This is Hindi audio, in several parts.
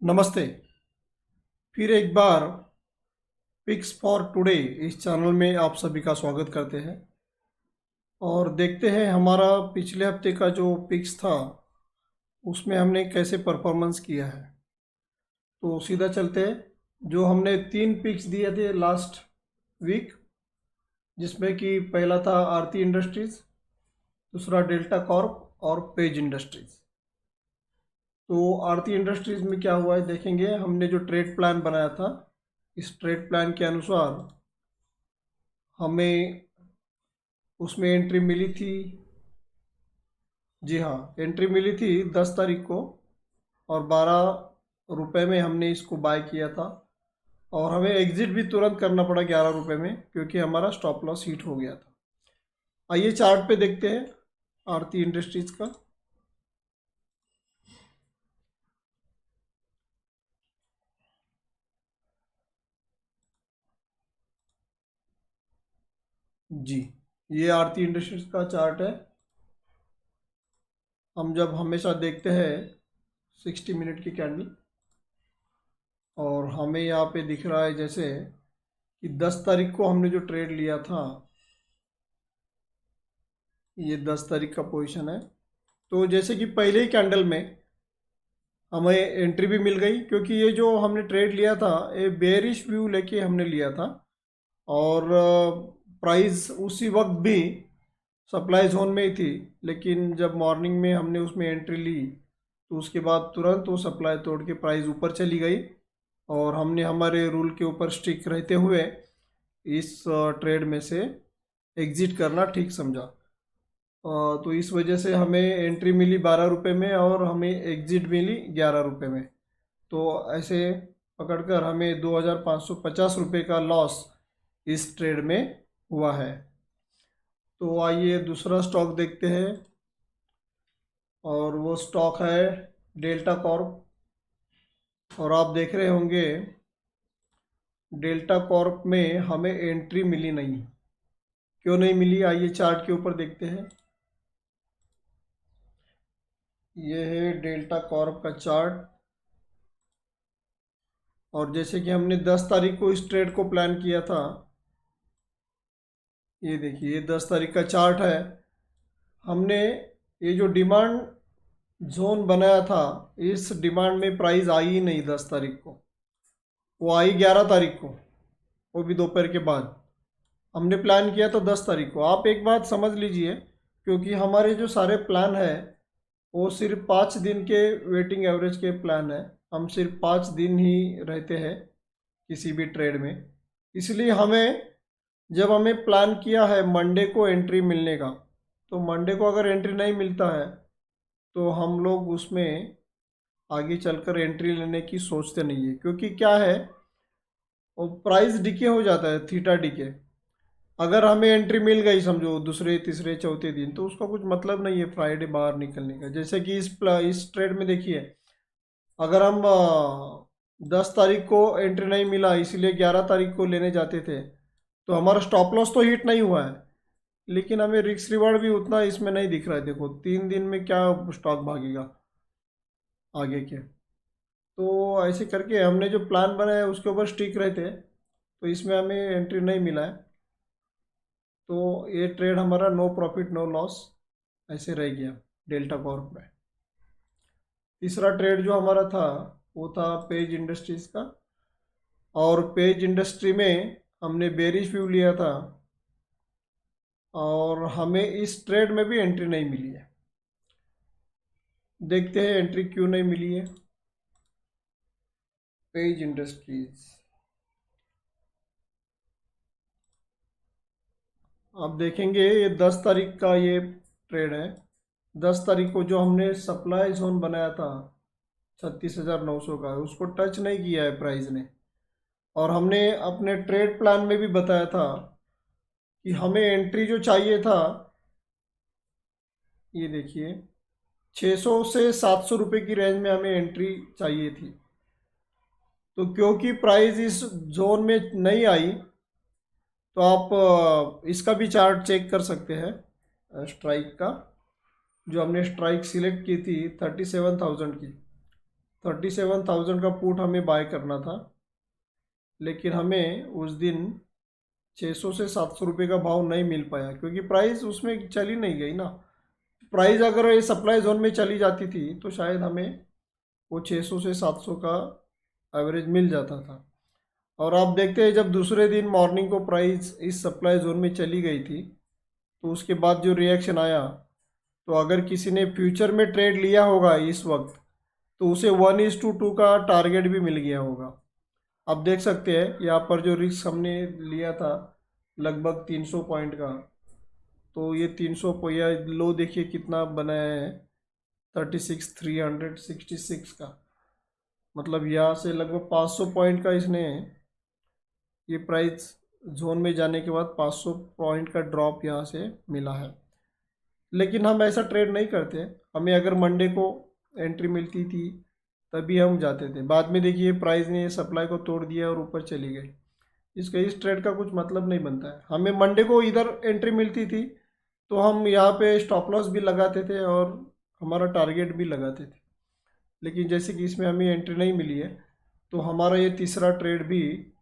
नमस्ते। फिर एक बार पिक्स फॉर टुडे इस चैनल में आप सभी का स्वागत करते हैं और देखते हैं हमारा पिछले हफ्ते का जो पिक्स था उसमें हमने कैसे परफॉर्मेंस किया है। तो सीधा चलते हैं। जो हमने 3 पिक्स दिए थे लास्ट वीक, जिसमें कि पहला था आरती इंडस्ट्रीज़, दूसरा डेल्टा कॉर्प और पेज इंडस्ट्रीज़। तो आरती इंडस्ट्रीज़ में क्या हुआ है देखेंगे। हमने जो ट्रेड प्लान बनाया था, इस ट्रेड प्लान के अनुसार हमें उसमें एंट्री मिली थी। जी हाँ, एंट्री मिली थी 10 तारीख को और 12 रुपये में हमने इसको बाय किया था और हमें एग्जिट भी तुरंत करना पड़ा 11 रुपये में, क्योंकि हमारा स्टॉप लॉस हिट हो गया था। आइए चार्ट पे देखते हैं आरती इंडस्ट्रीज का। जी, ये आरती इंडस्ट्रीज का चार्ट है। हम जब हमेशा देखते हैं 60 मिनट की कैंडल, और हमें यहाँ पे दिख रहा है जैसे कि 10 तारीख को हमने जो ट्रेड लिया था, ये 10 तारीख का पोजीशन है। तो जैसे कि पहले ही कैंडल में हमें एंट्री भी मिल गई, क्योंकि ये जो हमने ट्रेड लिया था ये बेयरिश व्यू लेके हमने लिया था और प्राइस उसी वक्त भी सप्लाई जोन में ही थी। लेकिन जब मॉर्निंग में हमने उसमें एंट्री ली तो उसके बाद तुरंत वो सप्लाई तोड़ के प्राइस ऊपर चली गई और हमने हमारे रूल के ऊपर स्टिक रहते हुए इस ट्रेड में से एग्जिट करना ठीक समझा। तो इस वजह से हमें एंट्री मिली 12 रुपये में और हमें एग्जिट मिली 11 रुपये में। तो ऐसे पकड़कर हमें 2550 रुपये का लॉस इस ट्रेड में हुआ है। तो आइए दूसरा स्टॉक देखते हैं, और वो स्टॉक है डेल्टा कॉर्प। और आप देख रहे होंगे डेल्टा कॉर्प में हमें एंट्री मिली नहीं। क्यों नहीं मिली, आइए चार्ट के ऊपर देखते हैं। ये है डेल्टा कॉर्प का चार्ट, और जैसे कि हमने 10 तारीख को इस ट्रेड को प्लान किया था, ये देखिए ये 10 तारीख का चार्ट है। हमने ये जो डिमांड जोन बनाया था, इस डिमांड में प्राइस आई ही नहीं 10 तारीख को, वो आई 11 तारीख को, वो भी दोपहर के बाद। हमने प्लान किया था 10 तारीख को। आप एक बात समझ लीजिए, क्योंकि हमारे जो सारे प्लान है वो सिर्फ 5 दिन के वेटिंग एवरेज के प्लान है। हम सिर्फ 5 दिन ही रहते हैं किसी भी ट्रेड में। इसलिए हमें, जब हमें प्लान किया है मंडे को एंट्री मिलने का, तो मंडे को अगर एंट्री नहीं मिलता है तो हम लोग उसमें आगे चलकर एंट्री लेने की सोचते नहीं है। क्योंकि क्या है, वो प्राइस डिके हो जाता है, थीटा डिके। अगर हमें एंट्री मिल गई समझो दूसरे तीसरे चौथे दिन, तो उसका कुछ मतलब नहीं है फ्राइडे बाहर निकलने का। जैसे कि इस ट्रेड में देखिए, अगर हम 10 तारीख को एंट्री नहीं मिला इसलिए 11 तारीख को लेने जाते थे, तो हमारा स्टॉप लॉस तो हिट नहीं हुआ है, लेकिन हमें रिस्क रिवार्ड भी उतना इसमें नहीं दिख रहा है। देखो 3 दिन में क्या स्टॉक भागेगा आगे के। तो ऐसे करके हमने जो प्लान बनाया उसके ऊपर स्टिक रहते, तो इसमें हमें एंट्री नहीं मिला है। तो ये ट्रेड हमारा नो प्रॉफिट नो लॉस ऐसे रह गया डेल्टा कॉर्प में। तीसरा ट्रेड जो हमारा था वो था पेज इंडस्ट्रीज़ का, और पेज इंडस्ट्री में हमने बेरिश व्यू लिया था और हमें इस ट्रेड में भी एंट्री नहीं मिली है। देखते हैं एंट्री क्यों नहीं मिली है। पेज इंडस्ट्रीज, आप देखेंगे ये 10 तारीख का ये ट्रेड है। 10 तारीख को जो हमने सप्लाई जोन बनाया था 36,900 का, उसको टच नहीं किया है प्राइस ने। और हमने अपने ट्रेड प्लान में भी बताया था कि हमें एंट्री जो चाहिए था, ये देखिए 600 से 700 रुपये की रेंज में हमें एंट्री चाहिए थी। तो क्योंकि प्राइस इस जोन में नहीं आई, तो आप इसका भी चार्ट चेक कर सकते हैं स्ट्राइक का। जो हमने स्ट्राइक सिलेक्ट की थी 37,000 की, 37,000 का पुट हमें बाय करना था, लेकिन हमें उस दिन 600 से 700 रुपये का भाव नहीं मिल पाया, क्योंकि प्राइस उसमें चली नहीं गई ना। प्राइस अगर ये सप्लाई जोन में चली जाती थी तो शायद हमें वो 600 से 700 का एवरेज मिल जाता था। और आप देखते हैं जब दूसरे दिन मॉर्निंग को प्राइस इस सप्लाई जोन में चली गई थी, तो उसके बाद जो रिएक्शन आया, तो अगर किसी ने फ्यूचर में ट्रेड लिया होगा इस वक्त, तो उसे 1:2 का टारगेट भी मिल गया होगा। आप देख सकते हैं यहाँ पर जो रिस्क हमने लिया था लगभग 300 पॉइंट का, तो ये 300 या लो देखिए कितना बनाया है, 36,366 का। मतलब यहाँ से लगभग 500 पॉइंट का इसने ये प्राइस जोन में जाने के बाद 500 पॉइंट का ड्रॉप यहाँ से मिला है। लेकिन हम ऐसा ट्रेड नहीं करते, हमें अगर मंडे को एंट्री मिलती थी तभी हम जाते थे। बाद में देखिए प्राइस ने सप्लाई को तोड़ दिया और ऊपर चली गई। इस ट्रेड का कुछ मतलब नहीं बनता है। हमें मंडे को इधर एंट्री मिलती थी तो हम यहाँ पे स्टॉप लॉस भी लगाते थे और हमारा टारगेट भी लगाते थे। लेकिन जैसे कि इसमें हमें एंट्री नहीं मिली है, तो हमारा ये तीसरा ट्रेड भी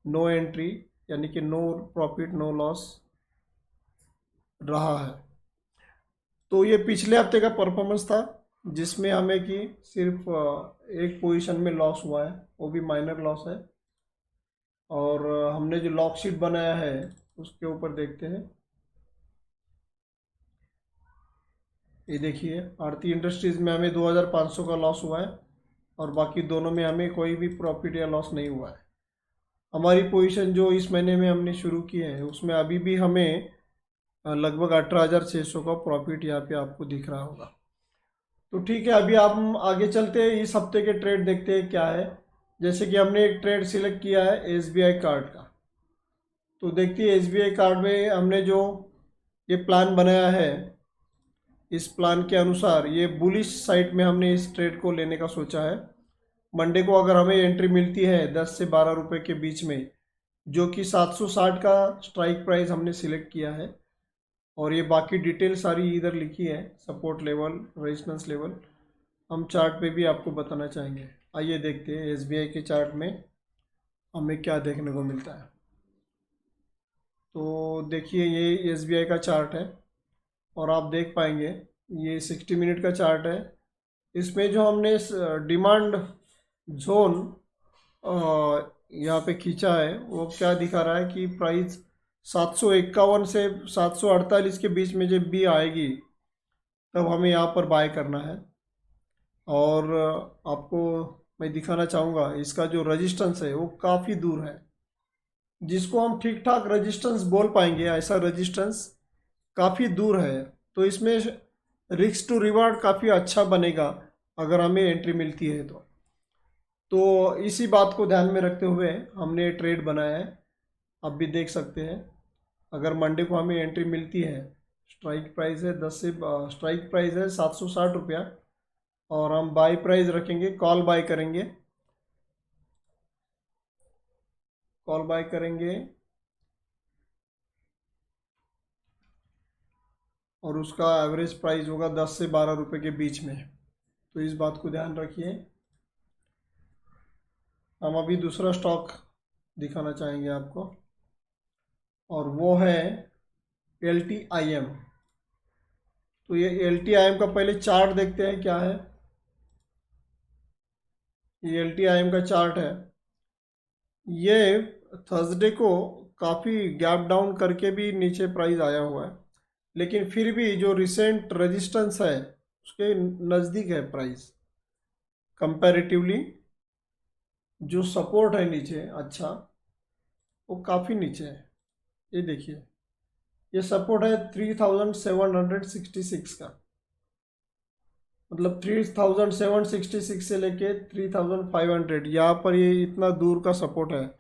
नो एंट्री, यानी कि नो प्रॉफिट नो लॉस रहा है। तो ये पिछले हफ्ते का परफॉर्मेंस था, जिसमें हमें कि सिर्फ एक पोजीशन में लॉस हुआ है, वो भी माइनर लॉस है। और हमने जो लॉक शीट बनाया है उसके ऊपर देखते हैं। ये देखिए आरती इंडस्ट्रीज़ में हमें 2,500 का लॉस हुआ है और बाकी दोनों में हमें कोई भी प्रॉफिट या लॉस नहीं हुआ है। हमारी पोजीशन जो इस महीने में हमने शुरू की है उसमें अभी भी हमें लगभग 18,600 का प्रॉफिट यहाँ पे आपको दिख रहा होगा। तो ठीक है, अभी हम आगे चलते हैं, इस हफ्ते के ट्रेड देखते हैं क्या है। जैसे कि हमने एक ट्रेड सिलेक्ट किया है SBI कार्ड का, तो देखते हैं SBI कार्ड में हमने जो ये प्लान बनाया है, इस प्लान के अनुसार ये बुलिश साइड में हमने इस ट्रेड को लेने का सोचा है। मंडे को अगर हमें एंट्री मिलती है 10 से 12 रुपए के बीच में, जो कि 760 का स्ट्राइक प्राइस हमने सिलेक्ट किया है, और ये बाकी डिटेल सारी इधर लिखी है, सपोर्ट लेवल रेजिस्टेंस लेवल हम चार्ट पे भी आपको बताना चाहेंगे। आइए देखते हैं SBI के चार्ट में हमें क्या देखने को मिलता है। तो देखिए ये SBI का चार्ट है और आप देख पाएंगे ये 60 मिनट का चार्ट है। इसमें जो हमने डिमांड जोन यहाँ पे खींचा है वो क्या दिखा रहा है कि प्राइस 751 से 748 के बीच में जब भी आएगी तब हमें यहाँ पर बाय करना है। और आपको मैं दिखाना चाहूँगा इसका जो रेजिस्टेंस है वो काफ़ी दूर है, जिसको हम ठीक ठाक रेजिस्टेंस बोल पाएंगे ऐसा रेजिस्टेंस काफ़ी दूर है। तो इसमें रिस्क टू रिवार्ड काफ़ी अच्छा बनेगा अगर हमें एंट्री मिलती है तो इसी बात को ध्यान में रखते हुए हमने ट्रेड बनाया है। आप भी देख सकते हैं अगर मंडे को हमें एंट्री मिलती है, स्ट्राइक प्राइस है 10 से स्ट्राइक प्राइस है 760 रुपया, और हम बाई प्राइस रखेंगे, कॉल बाय करेंगे, कॉल बाय करेंगे और उसका एवरेज प्राइस होगा 10 से 12 रुपए के बीच में। तो इस बात को ध्यान रखिए। हम अभी दूसरा स्टॉक दिखाना चाहेंगे आपको और वो है LTIM। तो ये LTIM का पहले चार्ट देखते हैं क्या है। ये LTIM का चार्ट है। ये थर्सडे को काफ़ी गैप डाउन करके भी नीचे प्राइस आया हुआ है, लेकिन फिर भी जो रिसेंट रेजिस्टेंस है उसके नज़दीक है प्राइस कंपैरेटिवली। जो सपोर्ट है नीचे अच्छा वो काफ़ी नीचे है। ये देखिए ये सपोर्ट है 3,766 का, मतलब 3,766 से लेके 3,500 यहाँ पर ये इतना दूर का सपोर्ट है।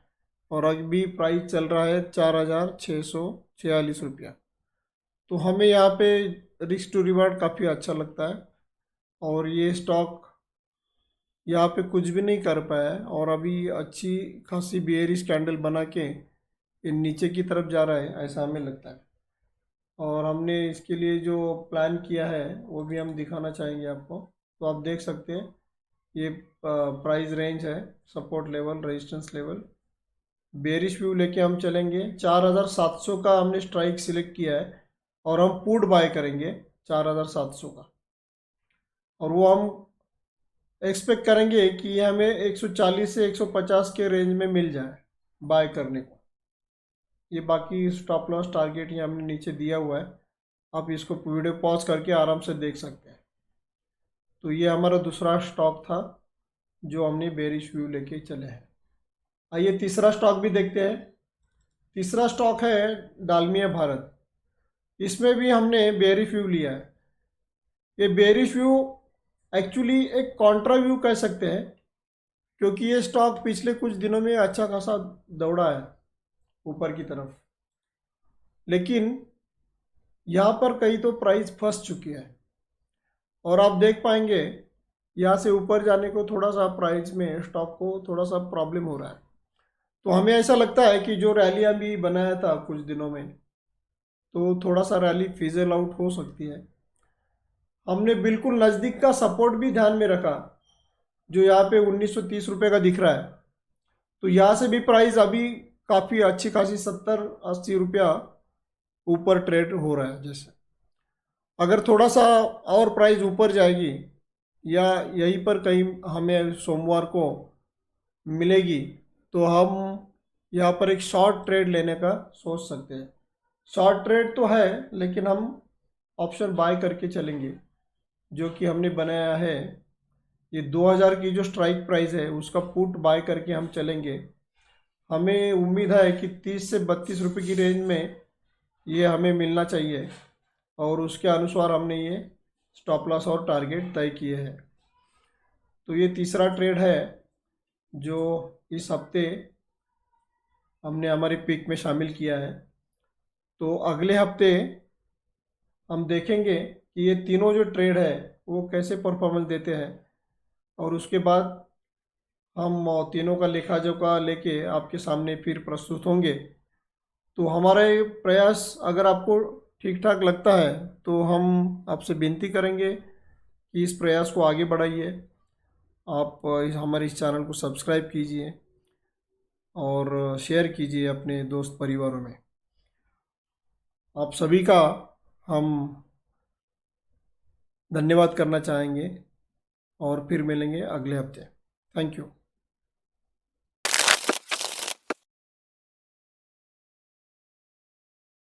और अभी प्राइस चल रहा है 4,646 रुपया। तो हमें यहाँ पे रिस्क टू रिवार्ड काफ़ी अच्छा लगता है। और ये स्टॉक यहाँ पे कुछ भी नहीं कर पाया है और अभी अच्छी खासी बेयरिश कैंडल बना के ये नीचे की तरफ जा रहा है ऐसा हमें लगता है। और हमने इसके लिए जो प्लान किया है वो भी हम दिखाना चाहेंगे आपको। तो आप देख सकते हैं ये प्राइस रेंज है, support level, resistance level. Bearish view लेके हम चलेंगे। 4700 का हमने स्ट्राइक सिलेक्ट किया है और हम पुट बाय करेंगे 4700 का, और वो हम एक्सपेक्ट करेंगे कि ये हमें 140 से 150 के रेंज में मिल जाए बाय करने को। ये बाकी स्टॉप लॉस टारगेट ये हमने नीचे दिया हुआ है, आप इसको वीडियो पॉज करके आराम से देख सकते हैं। तो ये हमारा दूसरा स्टॉक था जो हमने बेरिश व्यू लेके चले हैं। आइए तीसरा स्टॉक भी देखते हैं। तीसरा स्टॉक है डालमिया भारत। इसमें भी हमने बेरिश व्यू लिया है। ये बेरिश व्यू एक्चुअली एक कॉन्ट्रा व्यू कह सकते हैं, क्योंकि ये स्टॉक पिछले कुछ दिनों में अच्छा खासा दौड़ा है ऊपर की तरफ, लेकिन यहाँ पर कहीं तो प्राइस फंस चुकी है और आप देख पाएंगे यहाँ से ऊपर जाने को थोड़ा सा प्राइस में स्टॉक को थोड़ा सा प्रॉब्लम हो रहा है। तो हमें ऐसा लगता है कि जो रैली अभी बनाया था कुछ दिनों में, तो थोड़ा सा रैली फिजल आउट हो सकती है। हमने बिल्कुल नज़दीक का सपोर्ट भी ध्यान में रखा, जो यहाँ पे 1930 रुपये का दिख रहा है। तो यहाँ से भी प्राइस अभी काफ़ी अच्छी खासी 70-80 रुपया ऊपर ट्रेड हो रहा है। जैसे अगर थोड़ा सा और प्राइस ऊपर जाएगी या यहीं पर कहीं हमें सोमवार को मिलेगी, तो हम यहाँ पर एक शॉर्ट ट्रेड लेने का सोच सकते हैं। शॉर्ट ट्रेड तो है, लेकिन हम ऑप्शन बाय करके चलेंगे, जो कि हमने बनाया है। ये 2000 की जो स्ट्राइक प्राइस है उसका पुट बाय करके हम चलेंगे। हमें उम्मीद है कि 30 से 32 रुपये की रेंज में ये हमें मिलना चाहिए, और उसके अनुसार हमने ये स्टॉप लॉस और टारगेट तय किए हैं। तो ये तीसरा ट्रेड है जो इस हफ्ते हमने हमारी पिक में शामिल किया है। तो अगले हफ्ते हम देखेंगे कि ये तीनों जो ट्रेड है वो कैसे परफॉर्मेंस देते हैं, और उसके बाद हम तीनों का लेखा जोखा लेके आपके सामने फिर प्रस्तुत होंगे। तो हमारा ये प्रयास अगर आपको ठीक ठाक लगता है तो हम आपसे विनती करेंगे कि इस प्रयास को आगे बढ़ाइए। आप हमारे इस चैनल को सब्सक्राइब कीजिए और शेयर कीजिए अपने दोस्त परिवारों में। आप सभी का हम धन्यवाद करना चाहेंगे, और फिर मिलेंगे अगले हफ्ते। Thank you.